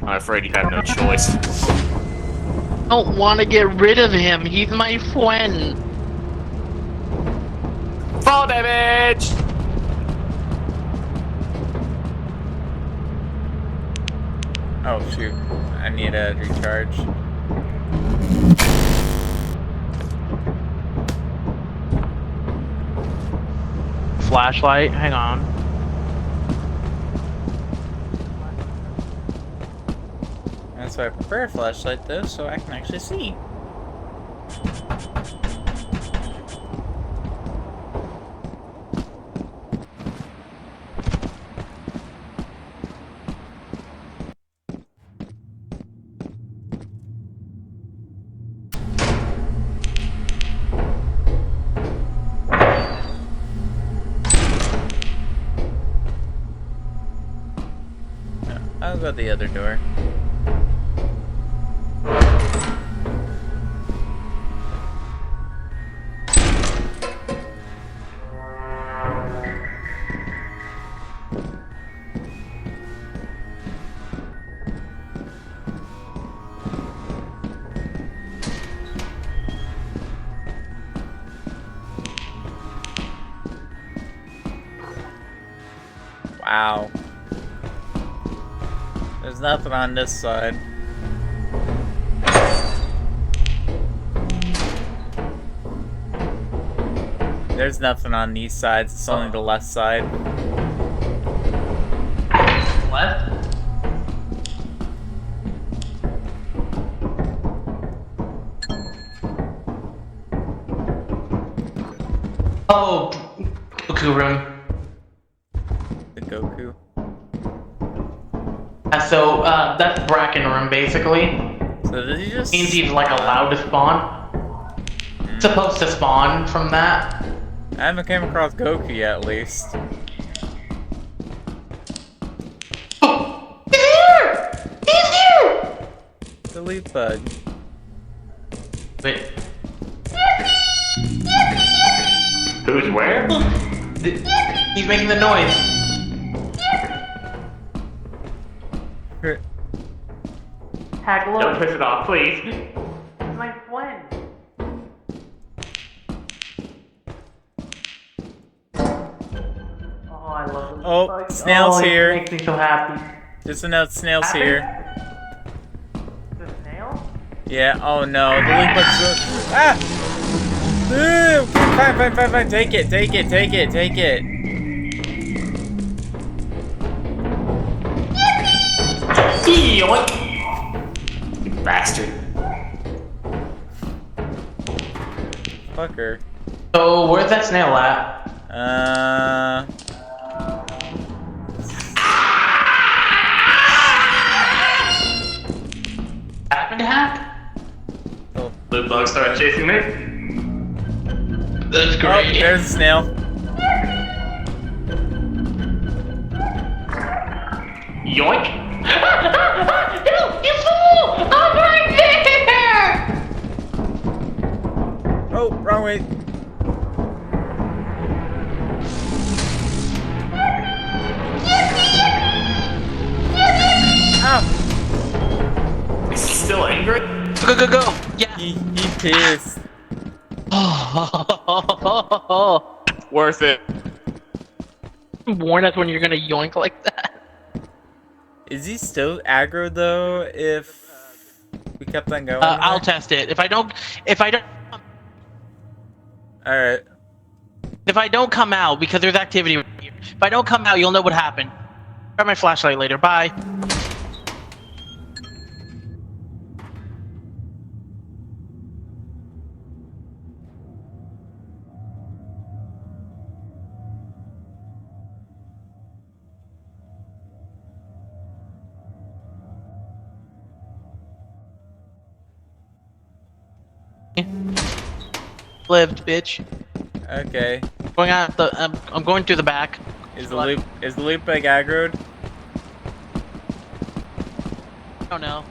I'm afraid you have no choice. I don't want to get rid of him. He's my friend. Fall damage! Oh shoot, I need a recharge. Flashlight, hang on. That's why I prefer a flashlight though, so I can actually see. I'll go the other door. Wow. There's nothing on this side. There's nothing on these sides, it's only the left side. Left? Oh, Goku room. The Goku. So, that's Bracken room, basically. So did he just... Means he's, like, allowed to spawn. Supposed to spawn from that. I haven't came across Goku yet, at least. Oh! He's here! He's here! Delete bug. Wait. Who's where? He's making the noise. Tag low. Don't piss it off, please. He's my friend. Oh, I love him. Oh, Snail's here. It makes me so happy. Just a note, Snail's Happy? here. The snail? Yeah, oh no, the link bug's so... Ah! Ooh, fine, take it. Yoink! You bastard. Fucker. So, where's that snail at? Happened to happen? Oh, Blue bug started chasing me. That's oh, great. there's a snail. Yoink! No, you fool! I'm right there! Oh, wrong way. Ow! Is he still angry? Go! Yeah. He pissed. Worth it. Warn us when you're gonna yoink like that. Is he still aggro though? If we kept on going. I'll test it. If I don't All right. come out because there's activity right here. If I don't come out, you'll know what happened. Grab my flashlight later. Bye. Lived, bitch. Okay. Going out the. I'm going through the back. Is the loop bag aggroed? I don't know.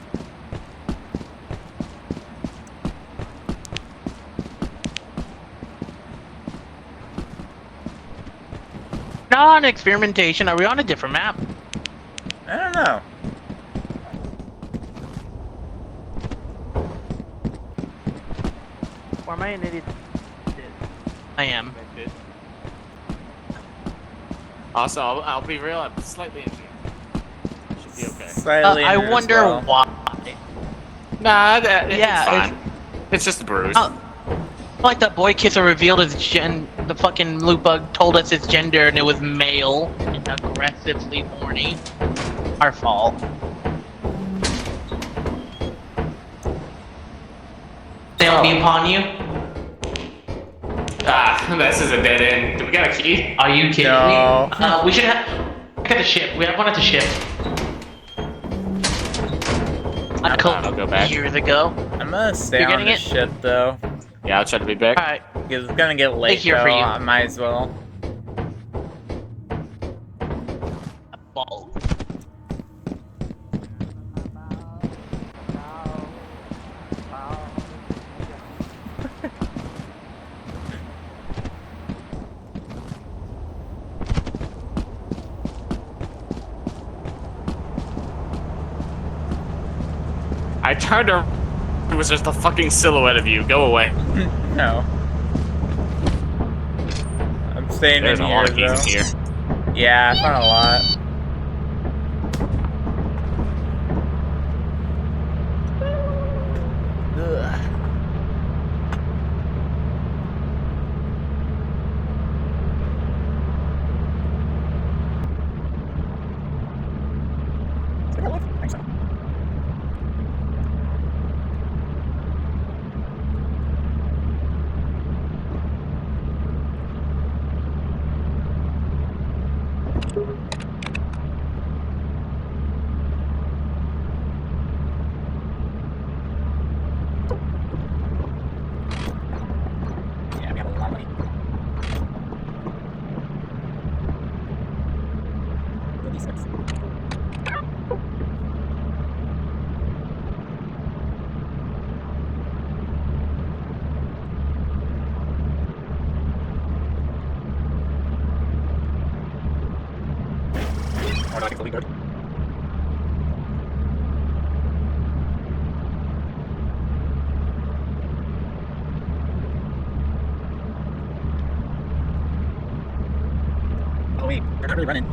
Not on experimentation. Are we on a different map? I don't know. Or am I an idiot? I am. Also, I'll be real. I'm slightly injured. Should be okay. Slightly I injured as wonder well. why. Nah, Yeah, it's fine. It's just a bruise. Like the boy kisser revealed his the fucking loot bug told us his gender and it was male and aggressively horny. Our fault. They'll be upon you? This is a dead end. Do we got a key? Are you kidding No. me? We should have. Look at the ship. We have one at the ship. I I'll go back. years ago. I'm gonna stay You're on getting the it? ship though. Yeah, I'll try to be back. Alright. Because it's gonna get late here though. for you. I might as well. Ball. I turned around. It was just a fucking silhouette of you. Go away. No. I'm staying There's in a here lot of keys though. in here. Yeah, I found a lot. Ugh. Yeah, we have a lot of money. 56. Or do I get the lead guard? Oh wait, they're not really running.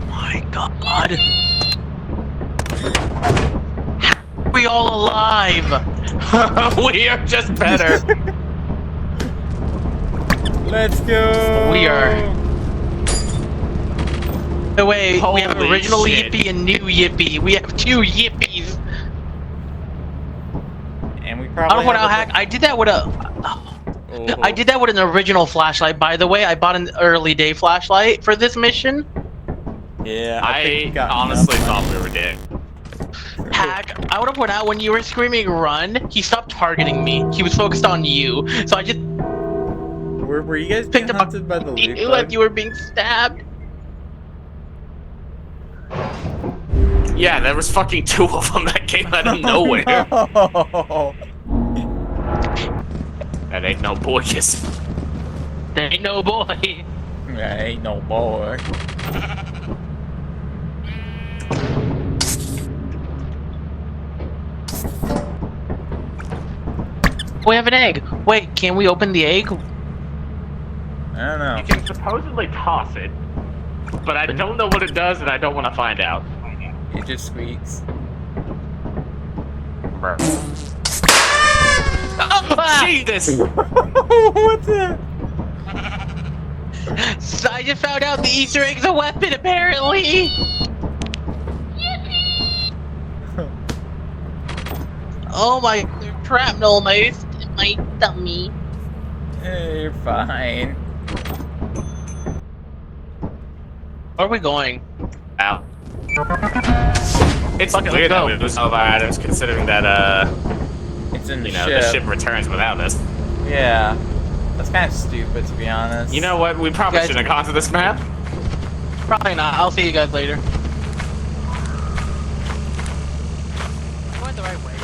My God. How are we all alive? We are just better. Let's go! We are. No way, we have Holy original shit. Yippee and new Yippee. We have two Yippies. And we I probably don't know what have heck. I did that with a. Oh. I did that with an original flashlight, by the way. I bought an early day flashlight for this mission. Yeah, I think we got honestly enough thought we were dead. Hack, I want to point out when you were screaming run, he stopped targeting me. He was focused on you. So I just money. Were you guys being picked up hunted by the loot you bug? as you were being stabbed. Yeah, there was fucking two of them that came out of nowhere. No. That ain't no boy kiss. There ain't no boy. That ain't no boy. We have an egg. Wait, can we open the egg? I don't know. You can supposedly toss it, but I don't know what it does, and I don't want to find out. It just squeaks. Oh, Jesus! What's that? I just found out the Easter egg's a weapon, apparently! Oh my, there's shrapnel in my tummy. Hey, you're fine. Where are we going? Out. It's Fuck it, weird let's that go. we lose all of our items, considering that It's in the you know, ship. the ship returns without us. Yeah. That's kind of stupid, to be honest. You know what? We probably Guys- shouldn't have gone to this map. Probably not. I'll see you guys later. Going the right way.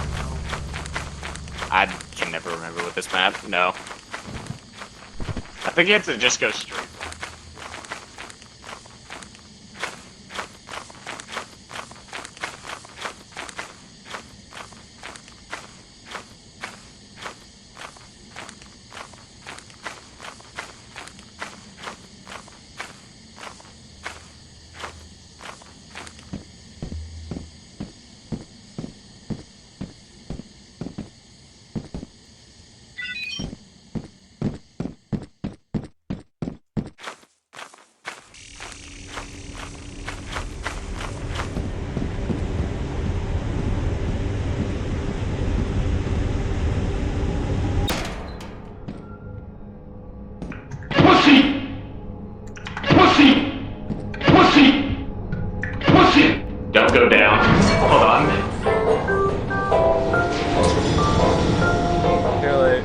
I can never remember with this map. No. I think you have to just go straight. Don't go down. Hold on. Too late.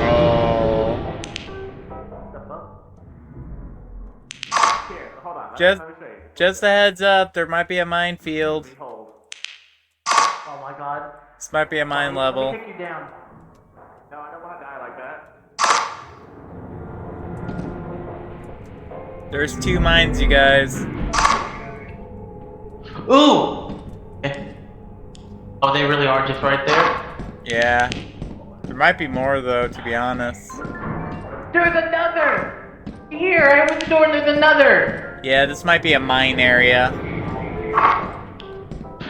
Oh. Here, hold on. Just a heads up, there might be a minefield. Oh my god. This might be a mine level. Let me take you down. No, I don't want to die like that. There's 2 mines, you guys. Ooh! Oh, they really are just right there? Yeah. There might be more, though, to be honest. There's another! Here, I opened the door and there's another! Yeah, this might be a mine area.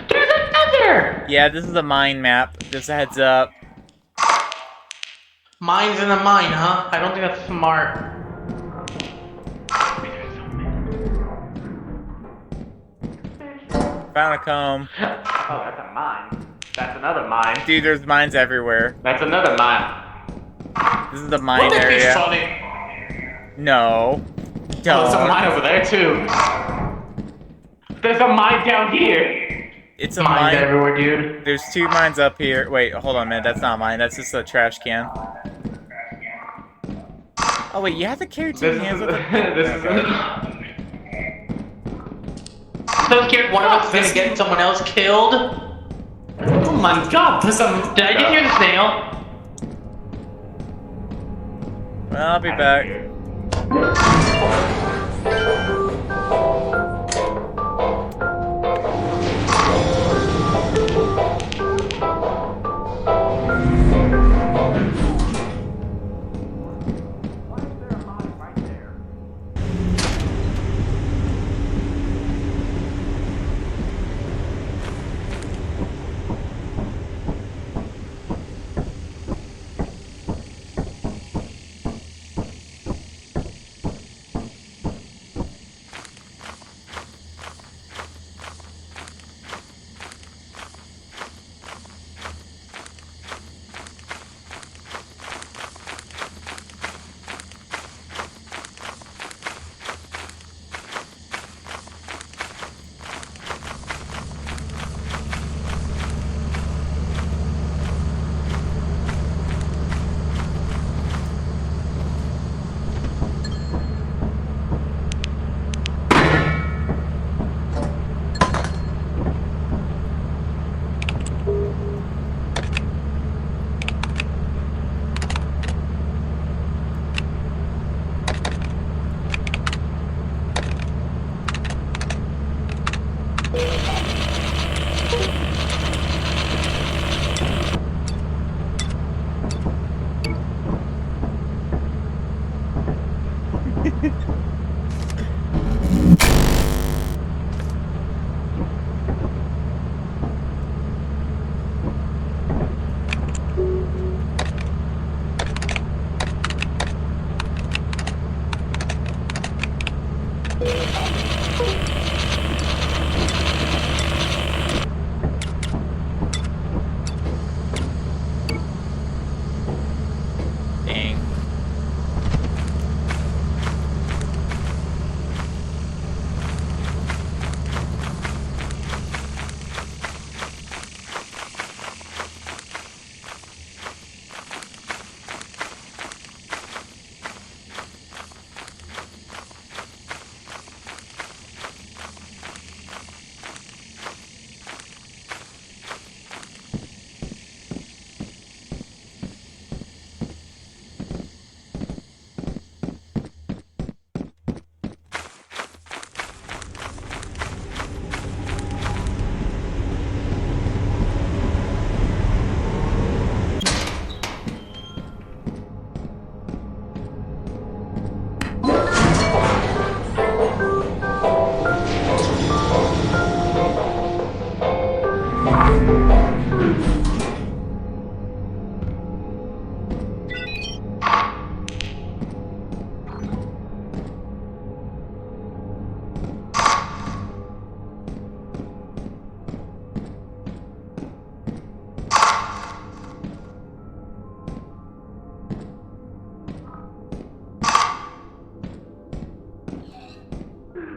There's another! Yeah, this is a mine map. Just a heads up. Mine's in a mine, huh? I don't think that's smart. Found a comb. Oh, that's a mine. That's another mine. Dude, there's mines everywhere. That's another mine. This is the mine Wouldn't it be area. funny? No. Oh, there's a Don't. mine over there too. There's a mine down here. It's a Mine's mine. everywhere, dude. There's 2 mines up here. Wait, hold on a minute. That's not mine. That's just a trash can. Oh wait, you have to carry 2 This hands is with a... this is. So scared one of us is gonna get someone else killed. Oh my god, there's a. Did I just hear the snail? Well, I'll be back.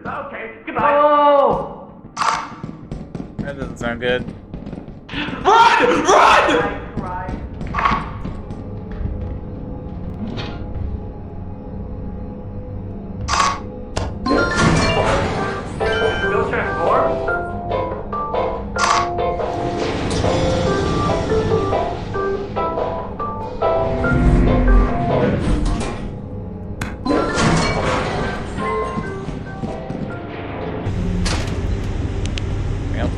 Okay, goodbye. Oh! That doesn't sound good. Run! Run! Still transform? Yep.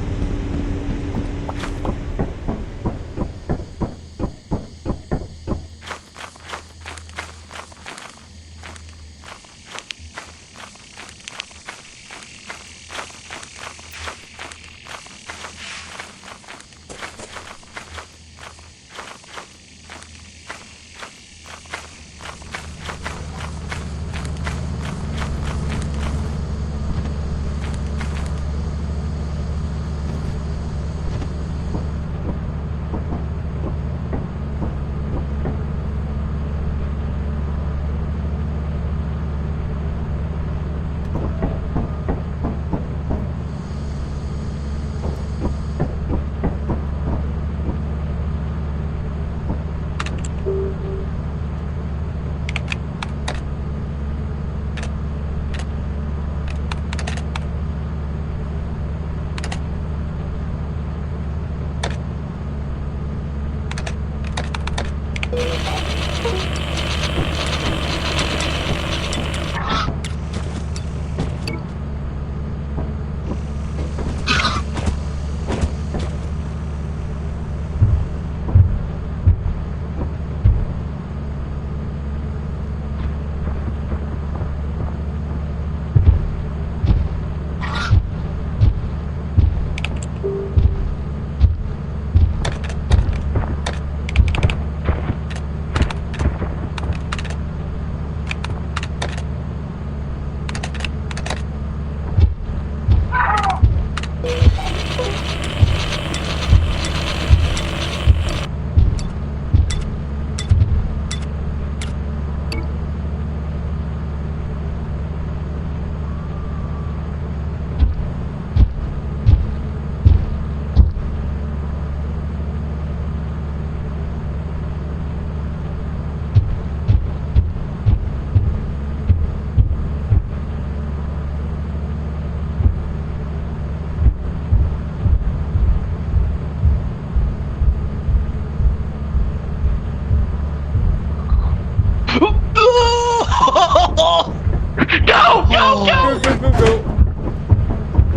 Go! Go! Go, Go! go, go, go.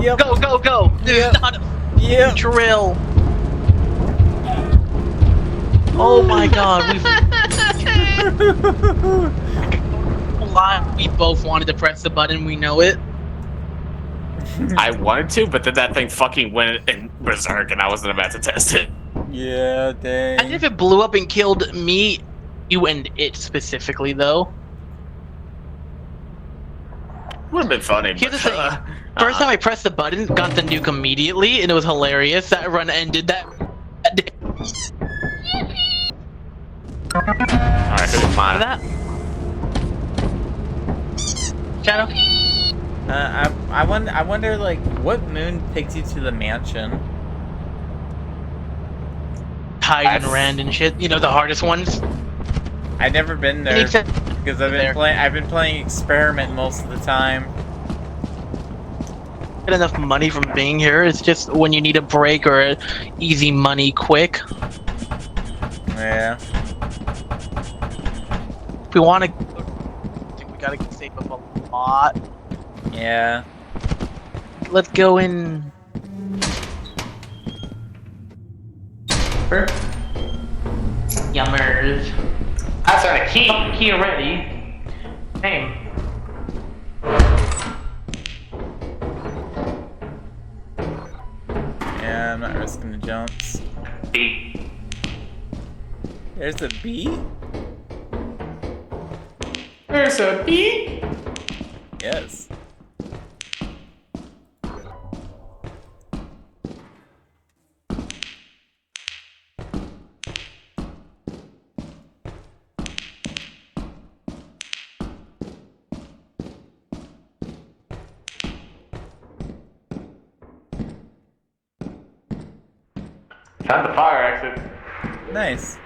Yep. Go! Go! Go! This Yeah. is not a Yep. drill. Oh my god, we both wanted to press the button, we know it. I wanted to, but then that thing fucking went in berserk, and I wasn't about to test it. Yeah, dang. And if it blew up and killed me, you and it specifically, though. Would have been funny. Here's the but, thing. First time I pressed the button, got the nuke immediately, and it was hilarious. That run ended that. Alright, who's mine? That. Shadow? I wonder, like, what moon takes you to the mansion? Tide and Rand and shit. You know, the hardest ones. I've never been there Except because I've there. been playing Experiment most of the time. get enough money from being here. It's just when you need a break or easy money quick. Yeah. If we want to, I think we gotta save up a lot. Yeah. Let's go in. Yummers. That's our key. Key already. Name. Yeah, I'm not risking the jumps. B. There's a B? There's a B. Yes. Found the fire exit. Nice.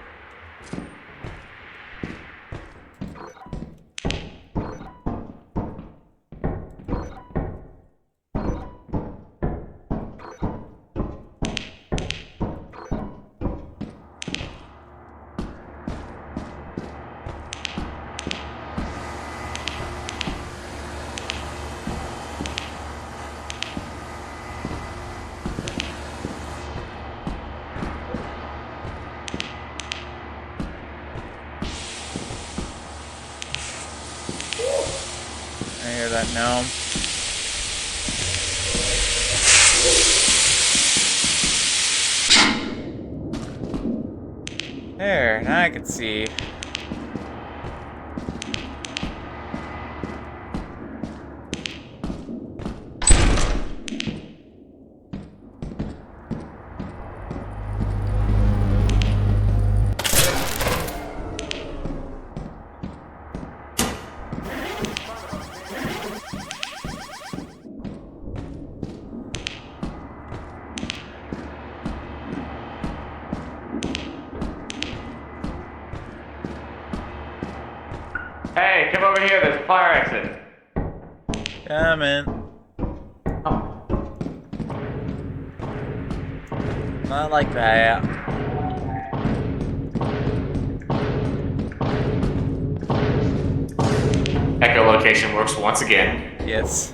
I hear that gnome. There, now I can see. Hey, come over here. There's a fire exit. Coming. Oh. Not like that. Echolocation works once again. Yes.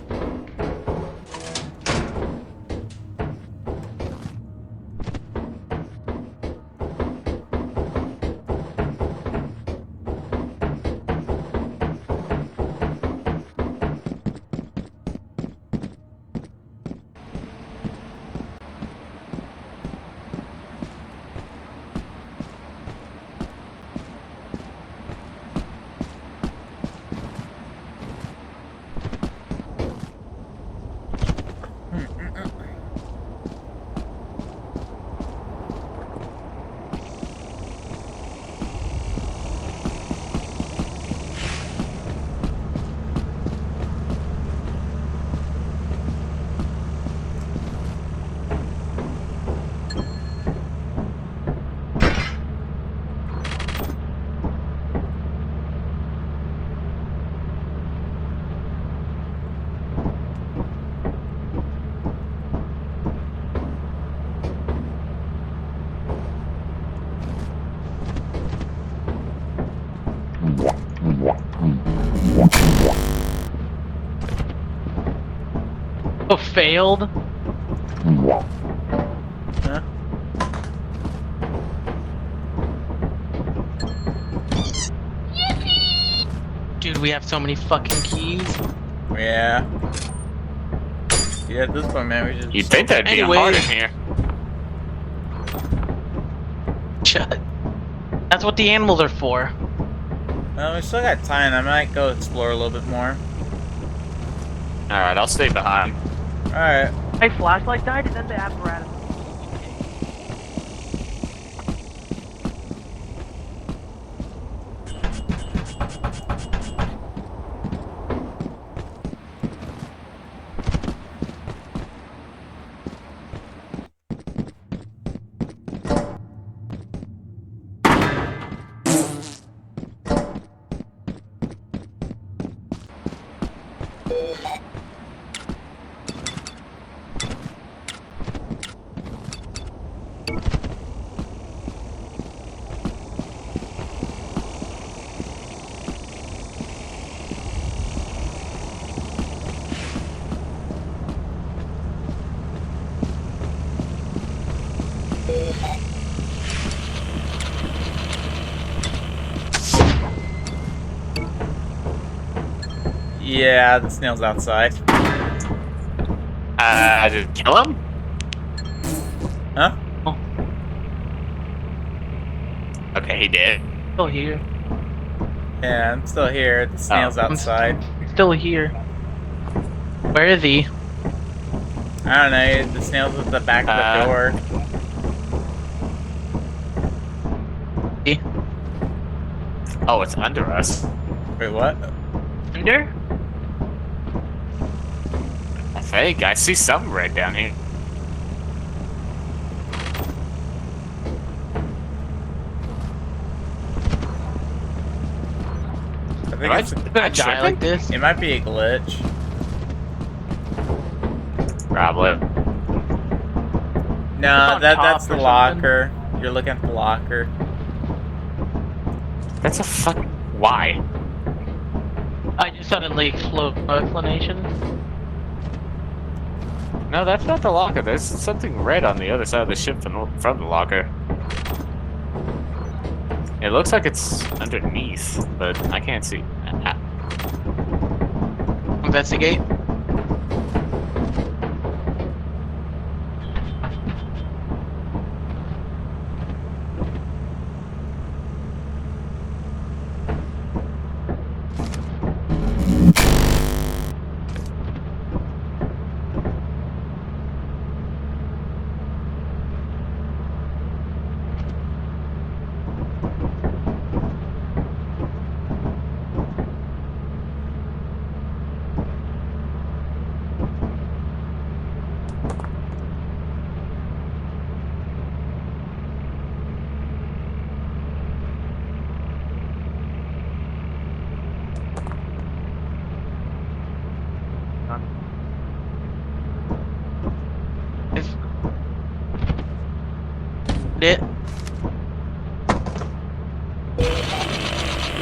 Oh, failed? Huh? Dude, we have so many fucking keys. Yeah. Yeah, at this point, man, we just. You'd think that'd be Anyway. hard in here. Shut. That's what the animals are for. Well, we still got time. I might go explore a little bit more. Alright, I'll stay behind. Alright. My flashlight died and then the apparatus. Yeah, the snail's outside. Did you kill him? Huh? Okay, he did. Still here. Yeah, I'm still here. The snail's outside. I'm still here. Where is he? I don't know. The snail's at the back of the door. Oh, it's under us. Wait, what? Under? I think I see something red down here. think it's, I die like this. it might be a glitch. Probably. No, on that's top the or something. locker. You're looking at the locker. That's a fuck. Why? I just suddenly explode. No explanation. No, that's not the locker. There's something red on the other side of the ship from the locker. It looks like it's underneath, but I can't see. Investigate. It.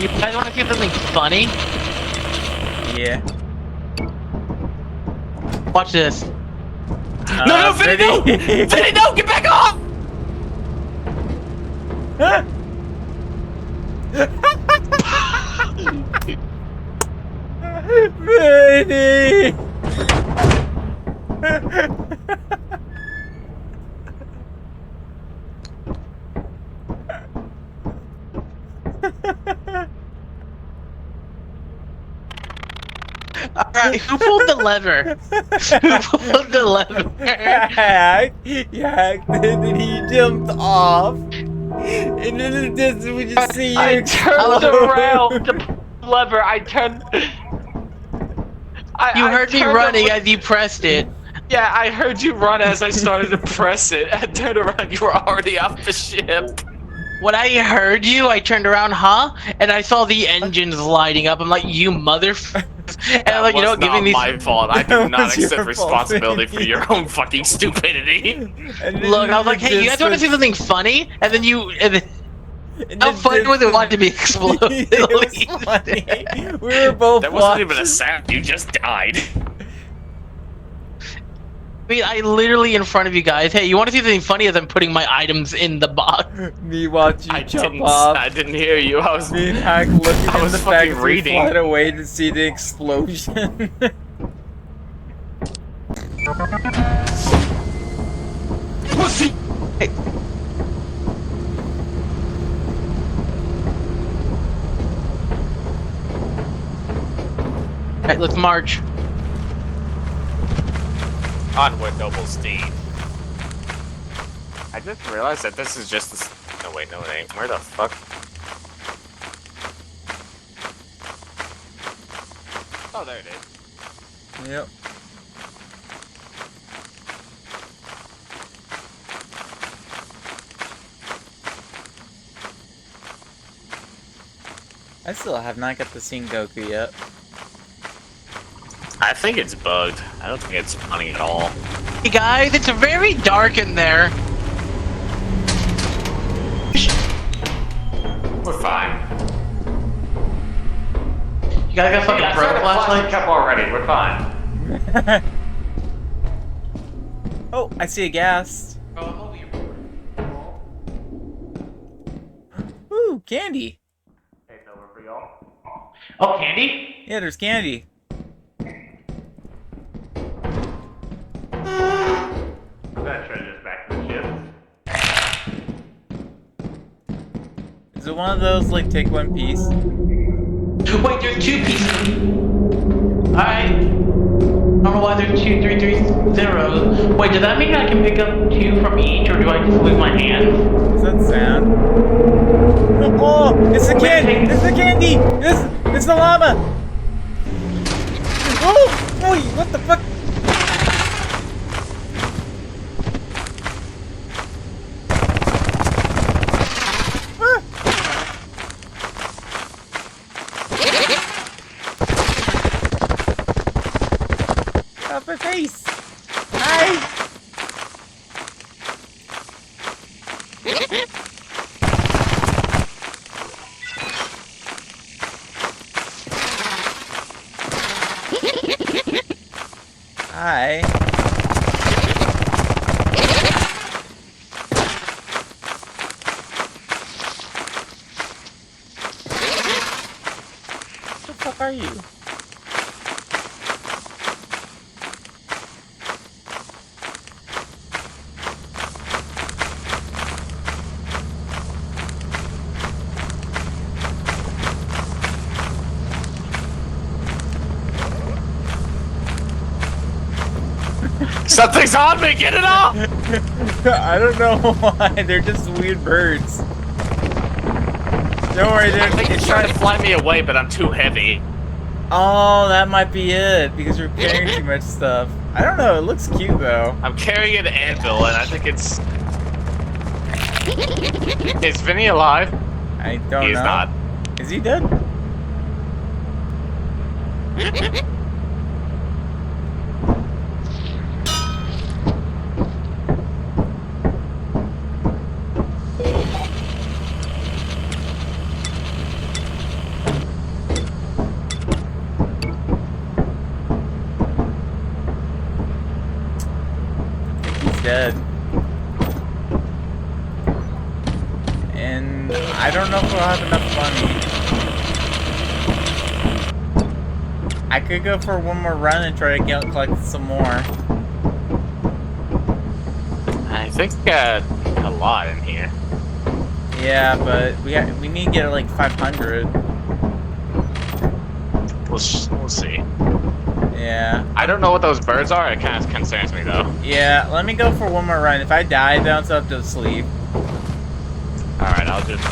You guys want to see something funny? Yeah. Watch this. No, Vinny, no! Vinny, no! Get back off! Vinny! Alright, who pulled the lever? Who pulled the lever? You hacked it and he jumped off. And in the distance we just see you I turned explode. around the lever. I turned. You heard me running as you pressed it. Yeah, I heard you run as I started to press it. I turned around. You were already off the ship. When I heard you, I turned around, huh? And I saw the engines lighting up. I'm like, you mother. And I'm like, you know, giving these. my fault. I That do not was your accept fault, responsibility for Vinny. your own fucking stupidity. And then Look, in I was like, the hey, you guys want to see distance- something funny? And then you. And then, in how the funny was it watching me explode? It was funny. We were both That wasn't even watching. a sound. You just died. I mean, I literally in front of you guys. Hey, you want to see something funny? As I'm putting my items in the box. Me watch you I jump didn't. off. I didn't hear you. I was. Me and Hack looking I at was the fucking fact reading. we flight away to see the explosion. Pussy. Alright, let's march. Onward, noble steed. I just realized that this is just this. No, wait, no, it ain't. Where the fuck? Oh, there it is. Yep. I still have not got to see Goku yet. I think it's bugged. I don't think it's funny at all. Hey guys, it's very dark in there. We're fine. You guys got fucking pro flashlight? Cup already. We're fine. Oh, I see a gas. Ooh, candy. It's over for y'all. Oh, candy? Yeah, there's candy. That treasure's back to the ship. Is it one of those, like, take one piece? Wait, there's two pieces. Alright. I don't know why there's 2, 3, 3 zeros. Wait, does that mean I can pick up 2 from each, or do I just lose my hand? What's that sound? Oh, it's the candy! It's the candy! It's the llama! Oh! Oh, what the fuck? Ah. my face! Hi! Hi. What the fuck are you? Something's on me. Get it off. I don't know why. They're just weird birds. Don't worry, I think they're. it's trying to fly me away, but I'm too heavy. Oh, that might be it because you're carrying too much stuff. I don't know. It looks cute though. I'm carrying an anvil, and I think it's. Is Vinny alive? I don't He's know. not. Is he dead? He's dead. And I don't know if we'll have enough money. I could go for one more run and try to collect some more. I think a lot in here. Yeah, but we need to get like 500. We'll see. Yeah. I don't know what those birds are. It kind of concerns me though. Yeah, let me go for one more run. If I die, then I'll have to sleep. All right, I'll just.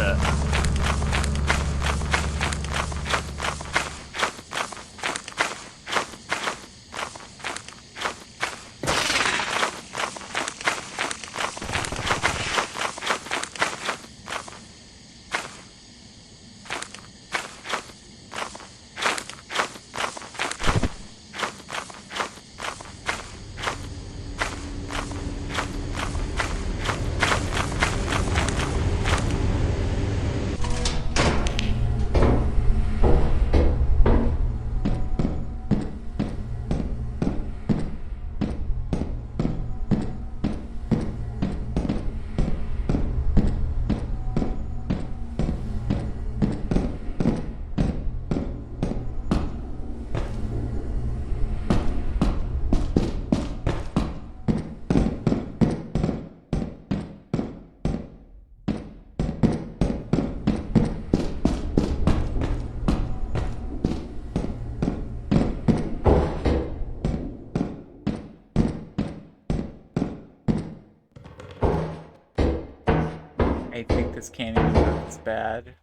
I think this can't even look as bad.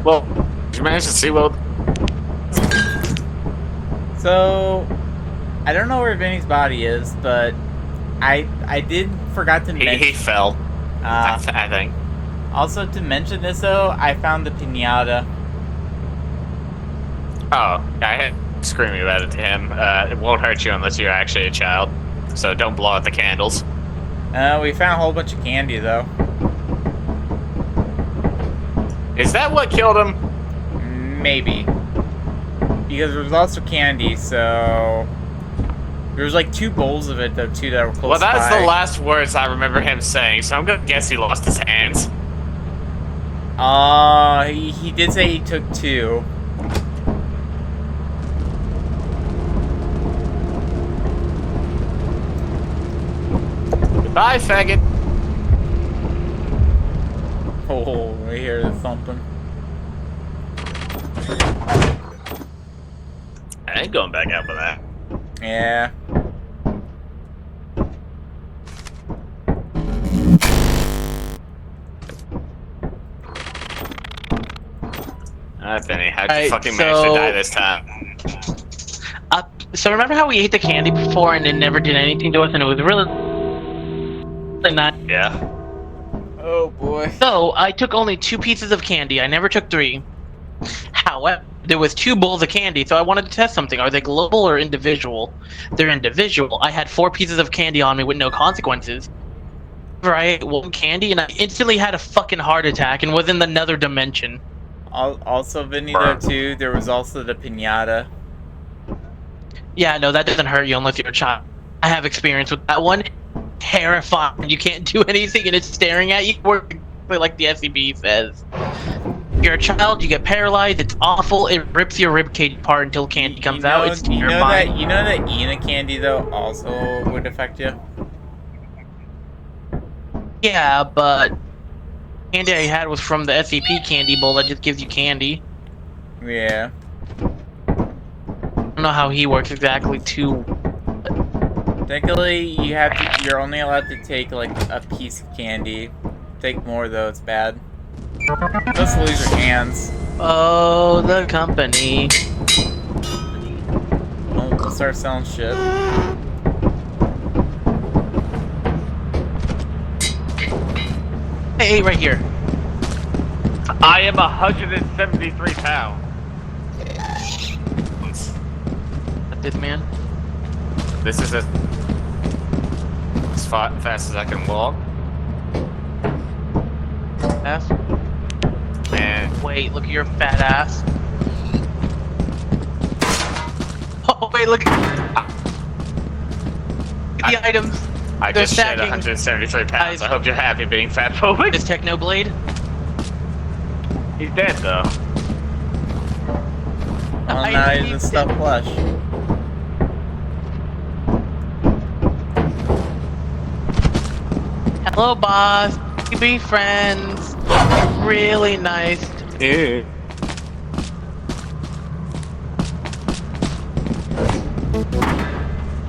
Well, did you manage to see Will? So, I don't know where Vinny's body is, but I did forgot to He mention. fell. Uh, I think. also to mention this though, I found the pinata. Oh, I had screaming about it to him. It won't hurt you unless you're actually a child. So don't blow out the candles. We found a whole bunch of candy though. Is that what killed him? Maybe. Because there was also candy, so there was like 2 bowls of it though too that were close Well, that's by. the last words I remember him saying, so I'm gonna guess he lost his hands. He did say he took 2. Goodbye, faggot. Oh, I hear the thumping. I ain't going back out for that. Yeah. Benny, how'd you Alright, fucking manage to so- die this time? So remember how we ate the candy before and it never did anything to us, and it was really not. Yeah. Oh boy. So I took only 2 pieces of candy. I never took 3. However, there was 2 bowls of candy, so I wanted to test something. Are they global or individual? They're individual. I had 4 pieces of candy on me with no consequences. I ate 1 candy and I instantly had a fucking heart attack and was in another dimension. Also, Vinny, though, too, there was also the pinata. Yeah, no, that doesn't hurt you unless you're a child. I have experience with that one. Terrifying. You can't do anything and it's staring at you. Like the SCP says. You're a child, you get paralyzed, it's awful, it rips your ribcage apart until candy comes out. It's terrifying. You know that Ena candy, though, also would affect you? Yeah, but candy I had was from the SCP candy bowl that just gives you candy. Yeah. I don't know how he works exactly too. Technically, you're only allowed to take, like, a piece of candy. Take more, though, it's bad. Just lose your hands. Oh, the company. We'll start selling shit. Hey, right here. I am 173 pounds. This man. This is as fast as I can walk. Ass. And Wait, look at your fat ass. Oh, wait, look at the items. I They're just shed stacking. 173 pounds. Guys. I hope you're happy being fat phobic. This Technoblade. He's dead though. Well, now he's a stuffed plush. Hello, boss. We be friends. Really nice. Ew.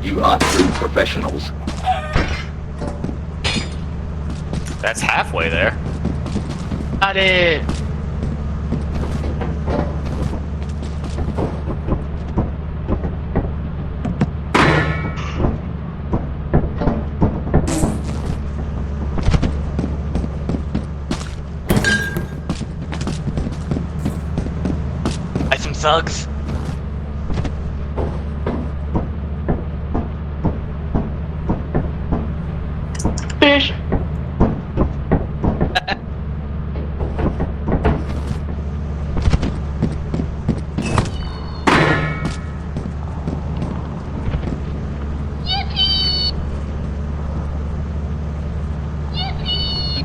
You are true professionals. That's halfway there. Got it. Buy some thugs. Fish.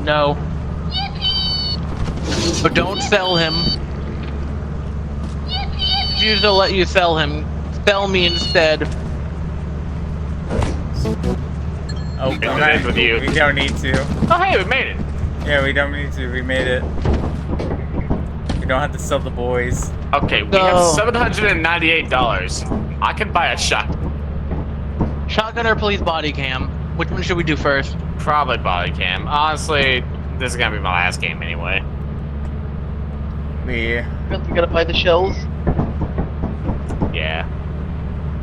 No. So don't sell him. Refuse to let you sell him. Sell me instead. Oh, It ends with you. we don't need to. Oh hey, we made it. Yeah, we don't need to. We made it. We don't have to sell the boys. Okay, we No. have $798. I can buy a shot. Shotgun or police body cam? Which one should we do first? Probably body cam. Honestly, this is gonna be my last game anyway. Absolutely. Really gotta buy the shells. Yeah.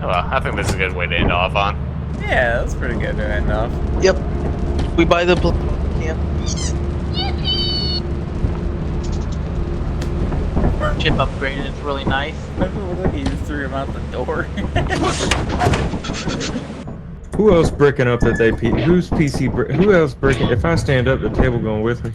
Oh, well, I think this is a good way to end off on. Yeah, that's pretty good to end off. Yep. We buy the. Yeah. Chip upgraded. It's really nice. Look, he just threw him out the door. Who else bricking up that they? Who's PC? Who else bricking? If I stand up, the table going with me.